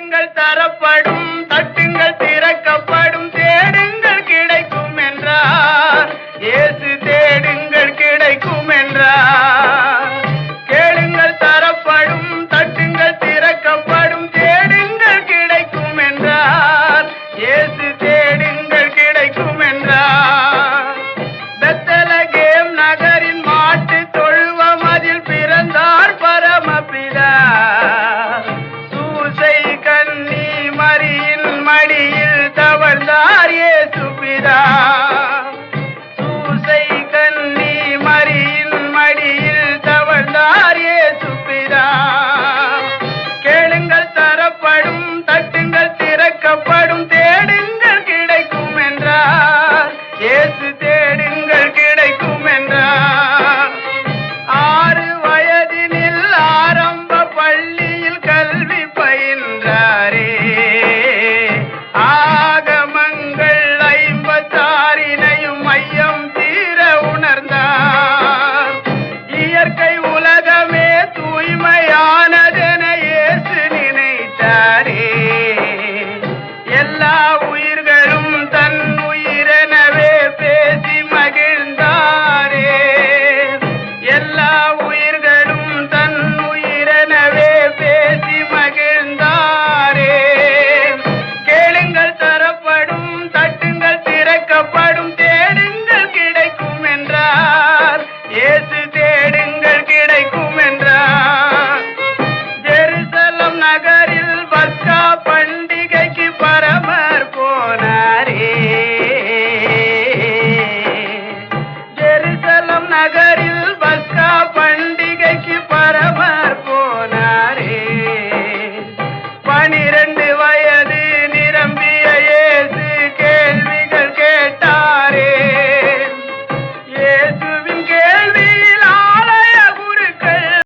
கேளுங்கள் தரப்படும், தட்டுங்கள் திறக்கப்படும், தேடுங்கள் கிடைக்கும் என்றார். இயேசு தேடுங்கள் கிடைக்கும் என்றார். கேளுங்கள் தரப்படும், தட்டுங்கள் திறக்கப்படும், தேடுங்கள் கிடைக்கும் என்றார். இயேசு தேடுங்கள் கிடைக்கும் என்றார். பெத்லகேம் நகரின் மாட்டு தொழுவம் அதில் பிறந்தார் பரமபிதா. சூசை கன்னி மரியின் மடியில் தவழ்ந்தார் இயேசு பிதா. சூசை கன்னி மரியின் மடியில் தவழ்ந்தார் இயேசு பிதா. கேளுங்கள் தரப்படும், தட்டுங்கள் திறக்கப்படும், தேடுங்கள் கிடைக்கும் என்றார். இயேசு தேடுங்கள் கிடைக்கும் என்றார். 6 வயதினில் ஆரம்ப பள்ளியில் கல்வி பயின்றாரே. ஆகமங்கள் 56 மையம் தீர உணர்ந்தார். இயற்கை உலகமே தூய்மையானதென இயேசு நினைத்தாரே. எல்லா உயிர்களும் தன் உயிரெனவே பேசி மகிழ்ந்தாரே. எல்லா உயிர்களும் தன் உயிரெனவே பேசி மகிழ்ந்தாரே. கேளுங்கள் தரப்படும், தட்டுங்கள் திறக்கப்படும், தேடுங்கள் கிடைக்கும் என்றார். இயேசு தேடுங்கள் கிடைக்கும் என்றார். ஜெருசலம் நகரில்